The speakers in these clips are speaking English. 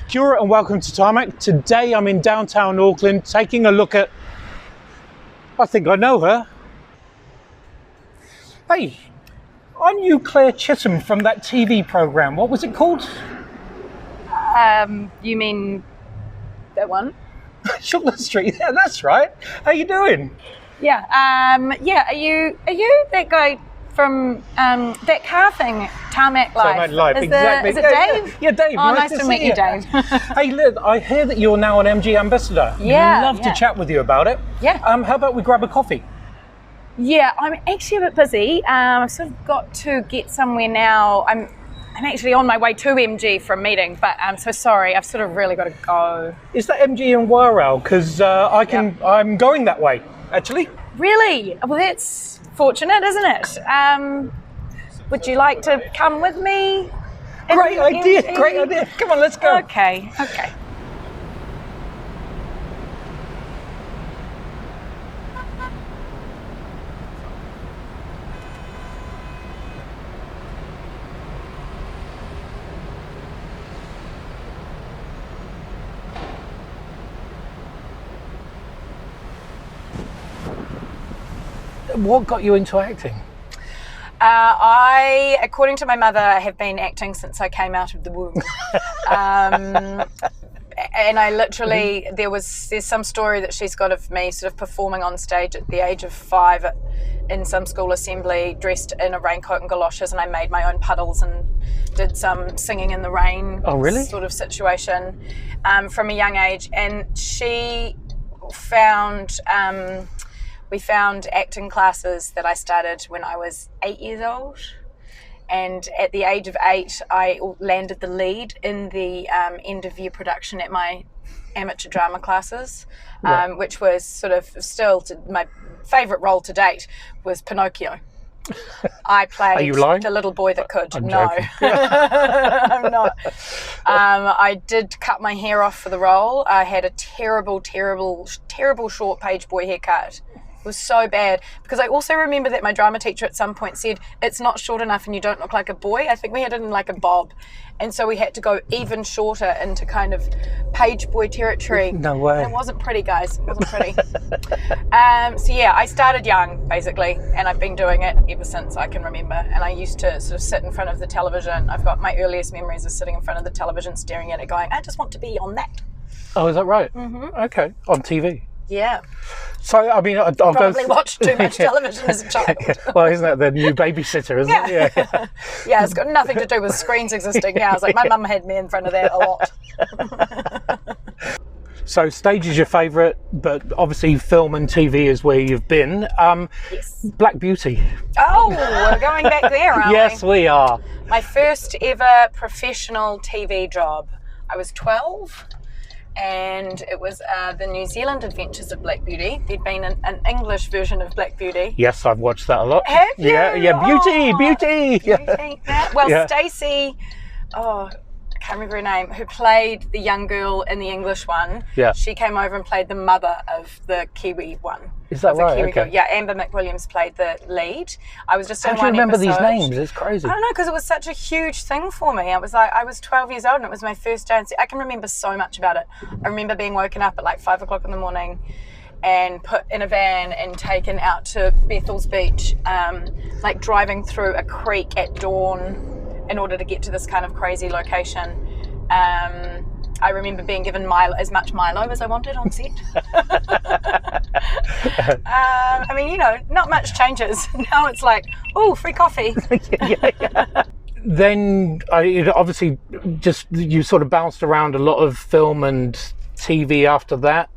Kia ora and welcome to Tarmac. Today I'm in downtown Auckland taking a look at, I think I know her. Hey, aren't you Claire Chitham from that TV programme? What was it called? You mean that one? Shortland Street, yeah, that's right. How you doing? Yeah. Are you that guy from that car thing, Tarmac Live? Tarmac Live, is exactly. Is it Dave? Yeah, Dave. Oh, nice to meet you, Dave. Hey, look, I hear that you're now an MG ambassador. Yeah. I'd love to chat with you about it. Yeah. How about we grab a coffee? Yeah, I'm actually a bit busy. I've sort of got to get somewhere now. I'm actually on my way to MG for a meeting, but I'm so sorry. I've sort of really got to go. Is that MG in Warrell? Because I'm going that way, actually. Really? Well, that's fortunate, isn't it? Would you like to come with me? Great idea. Come on, let's go. Okay. What got you into acting? I, according to my mother, have been acting since I came out of the womb. And I literally, there's some story that she's got of me sort of performing on stage at the age of 5 in some school assembly, dressed in a raincoat and galoshes, and I made my own puddles and did some singing in the rain sort of situation from a young age. And she found... we found acting classes that I started when I was 8 years old. And at the age of 8, I landed the lead in the end of year production at my amateur drama classes, which was sort of still my favourite role to date was Pinocchio. I played the little boy that could. I'm no, joking. I'm not. I did cut my hair off for the role. I had a terrible short page boy haircut. It was so bad because I also remember that my drama teacher at some point said it's not short enough and you don't look like a boy. I think we had it in like a bob, and so we had to go even shorter into kind of page boy territory. No way. It wasn't pretty, guys. It wasn't pretty. So yeah, I started young basically, and I've been doing it ever since I can remember. And I used to sort of sit in front of the television. I've got my earliest memories of sitting in front of the television, staring at it, going, "I just want to be on that." Oh, is that right? Mm-hmm. Okay, on TV. Yeah. So, I mean, I'll probably watched too much television as a child. Well, isn't that the new babysitter, isn't it? Yeah. Yeah, it's got nothing to do with screens existing. Yeah, I was like, my mum had me in front of that a lot. So, stage is your favourite, but obviously film and TV is where you've been. Yes. Black Beauty. Oh, we're going back there, aren't we? Yes, we are. My first ever professional TV job. I was 12. And it was the New Zealand Adventures of Black Beauty. There'd been an English version of Black Beauty. Yes, I've watched that a lot. Have you? Yeah, Beauty. Yeah. Well, Stacey, I can't remember her name, who played the young girl in the English one. Yeah. She came over and played the mother of the Kiwi one. Is that right? Kiwi Okay. girl. Yeah, Amber McWilliams played the lead. I was just in How do you one remember episode. these names? It's crazy. I don't know, because it was such a huge thing for me. I was 12 years old and it was my first day. I can remember so much about it. I remember being woken up at like 5 o'clock in the morning and put in a van and taken out to Bethel's Beach, like driving through a creek at dawn in order to get to this kind of crazy location. I remember being given as much Milo as I wanted on set. I mean, not much changes. Now it's like, oh, free coffee. Yeah. Then, obviously, you sort of bounced around a lot of film and TV after that.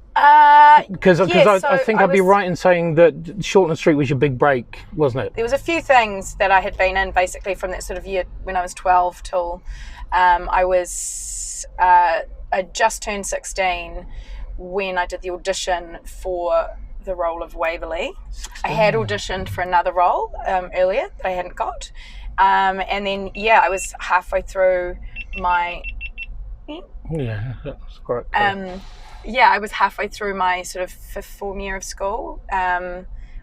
Because I think I'd be right in saying that Shortland Street was your big break, wasn't it? There was a few things that I had been in basically from that sort of year when I was 12 till I just turned 16 when I did the audition for the role of Waverley. 16. I had auditioned for another role earlier that I hadn't got. And then, I was halfway through my... Yeah, that's correct. I was halfway through my sort of fifth form year of school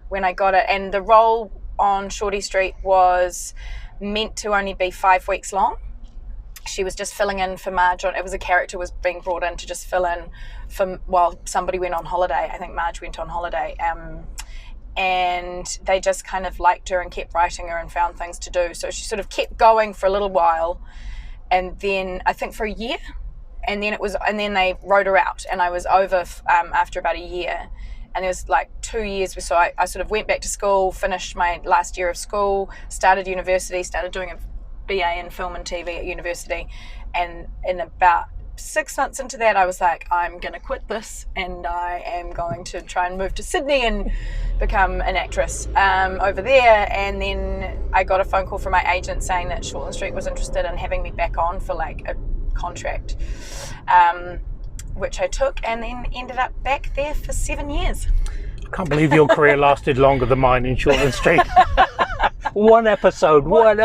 when I got it. And the role on Shorty Street was meant to only be 5 weeks long. She was just filling in for Marge. It was a character was being brought in to just fill in while somebody went on holiday. I think Marge went on holiday. And they just kind of liked her and kept writing her and found things to do. So she sort of kept going for a little while, and then I think for a year, and then they wrote her out, and I was over after about a year, and there was like 2 years. So I sort of went back to school, finished my last year of school, started university, started doing a BA in film and TV at university, and in about 6 months into that, I was like, I'm going to quit this, and I am going to try and move to Sydney and become an actress over there. And then I got a phone call from my agent saying that Shortland Street was interested in having me back on for like a contract, which I took, and then ended up back there for 7 years. I can't believe your career lasted longer than mine in Shortland Street. One episode. What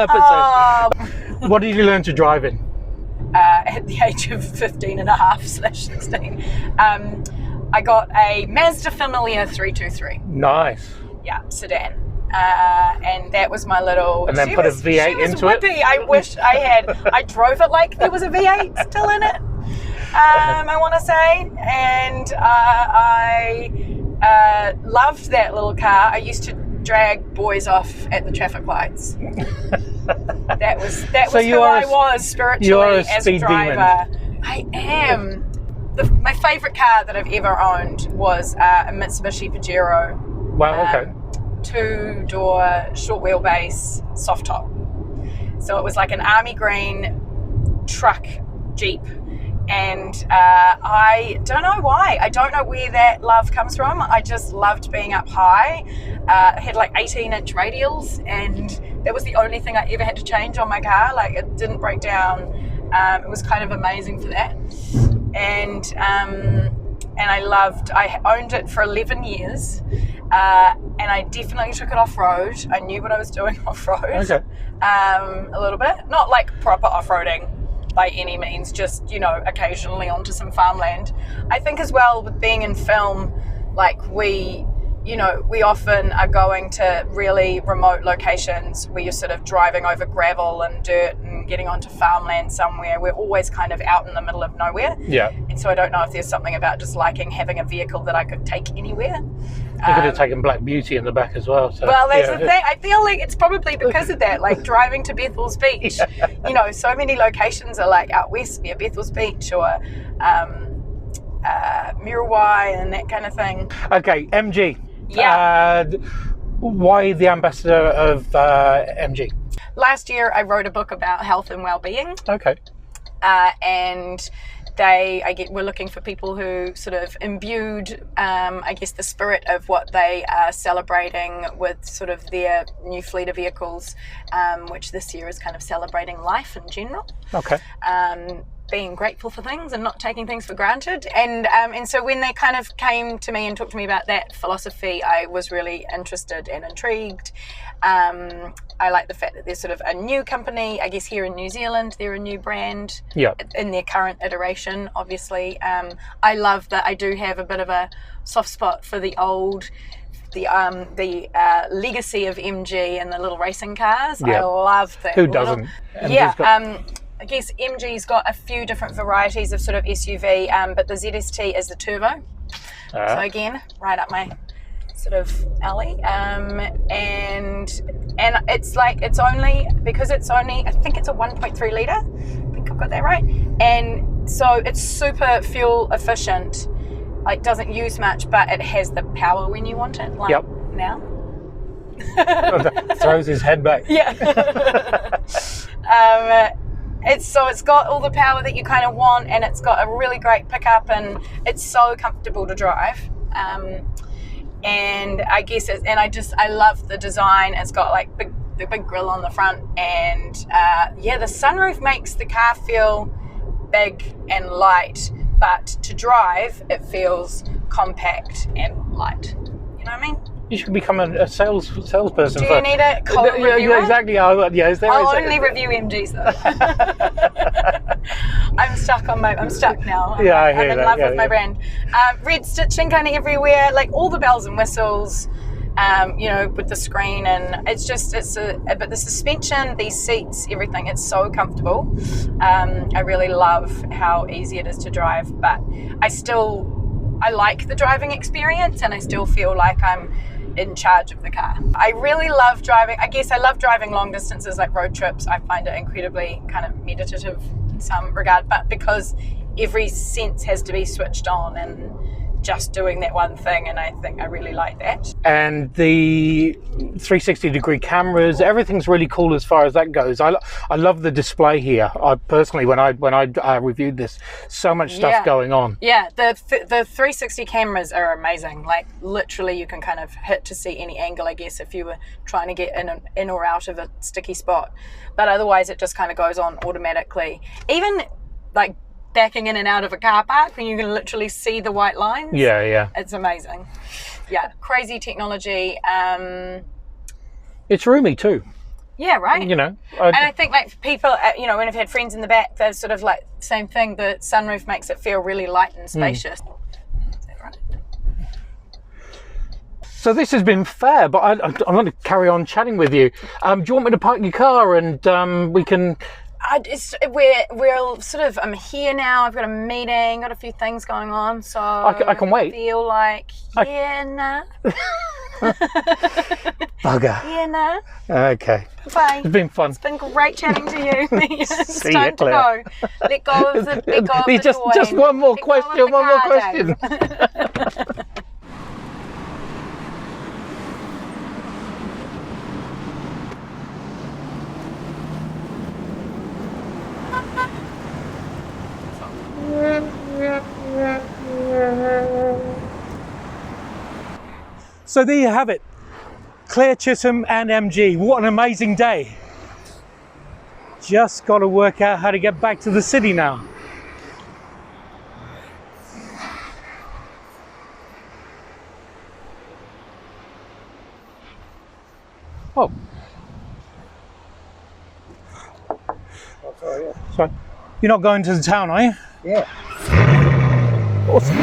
did you learn to drive in? At the age of 15.5/16. I got a Mazda Familia 323. Nice. Yeah, sedan. And that was my little... And then put a V8 into it? I wish I had. I drove it like there was a V8 still in it, I want to say. And I loved that little car. I used to drag boys off at the traffic lights. That was who I was spiritually as a driver. Demon. I am. My favourite car that I've ever owned was a Mitsubishi Pajero. Wow, okay. 2-door, short wheelbase, soft top. So it was like an army green truck Jeep. And I don't know why. I don't know where that love comes from. I just loved being up high. It had like 18-inch radials, and that was the only thing I ever had to change on my car. Like, it didn't break down. It was kind of amazing for that. And I owned it for 11 years. And I definitely took it off-road. I knew what I was doing off-road. Okay. A little bit. Not like proper off-roading by any means, just, occasionally onto some farmland. I think as well with being in film, like we often are going to really remote locations where you're sort of driving over gravel and dirt and getting onto farmland somewhere. We're always kind of out in the middle of nowhere. Yeah. And so I don't know if there's something about just liking having a vehicle that I could take anywhere. You could have taken Black Beauty in the back as well. So, well, that's the thing. I feel like it's probably because of that, like driving to Bethel's Beach. Yeah. So many locations are like out west near Bethel's Beach or Muriwai and that kind of thing. Okay, MG. Yeah. Why the ambassador of MG? Last year, I wrote a book about health and well-being. Okay. And we're looking for people who sort of imbued, the spirit of what they are celebrating with sort of their new fleet of vehicles, which this year is kind of celebrating life in general. Okay. Being grateful for things and not taking things for granted. And so when they kind of came to me and talked to me about that philosophy, I was really interested and intrigued. I like the fact that there's sort of a new company, I guess here in New Zealand, they're a new brand in their current iteration, obviously. I love that I do have a bit of a soft spot for the legacy of MG and the little racing cars. Yep. I love that. Who doesn't? I guess MG's got a few different varieties of sort of SUV, but the ZST is the turbo. So again, right up my sort of alley. And it's like, I think it's a 1.3 litre. I think I've got that right. And so it's super fuel efficient. Like, doesn't use much, but it has the power when you want it. Like now. Throws his head back. Yeah. It's got all the power that you kind of want, and it's got a really great pickup, and it's so comfortable to drive. And I guess I love the design. It's got like the big grille on the front, and the sunroof makes the car feel big and light, but to drive it feels compact and light. You know what I mean? You should become a salesperson. Do you need a code reviewer? Yeah, exactly. I'll only review MGs though. I'm stuck now. I'm in love with my brand. Red stitching kind of everywhere, like all the bells and whistles. you know, with the screen, and but the suspension, these seats, everything, it's so comfortable. I really love how easy it is to drive, but I like the driving experience, and I still feel like I'm in charge of the car. I really love driving. I guess I love driving long distances, like road trips. I find it incredibly kind of meditative in some regard, but because every sense has to be switched on and just doing that one thing, and I think I really like that. And the 360 degree cameras, everything's really cool as far as that goes. I love the display here. I personally, when I reviewed this, so much stuff going on. Yeah, the 360 cameras are amazing. Like literally, you can kind of hit to see any angle, I guess, if you were trying to get in or out of a sticky spot. But otherwise, it just kind of goes on automatically. Even like backing in and out of a car park, and you can literally see the white lines. Yeah. It's amazing. Yeah, crazy technology. It's roomy too. Yeah, right. You know, and I think like people, you know, when I've had friends in the back, they're sort of like same thing. The sunroof makes it feel really light and spacious. Is that right? So this has been fair, but I want to carry on chatting with you. Do you want me to park your car and we can? We're sort of, I'm here now, I've got a meeting, got a few things going on, so I can wait. I feel like, nah. Bugger. Yeah, nah. Okay. Bye. It's been fun. It's been great chatting to you. It's See time you, to Claire. go. Let go of the Just one more question, one more question. So there you have it, Claire Chitham and MG. What an amazing day. Just got to work out how to get back to the city now. Oh. Sorry. You're not going to the town, are you? Yeah. Awesome.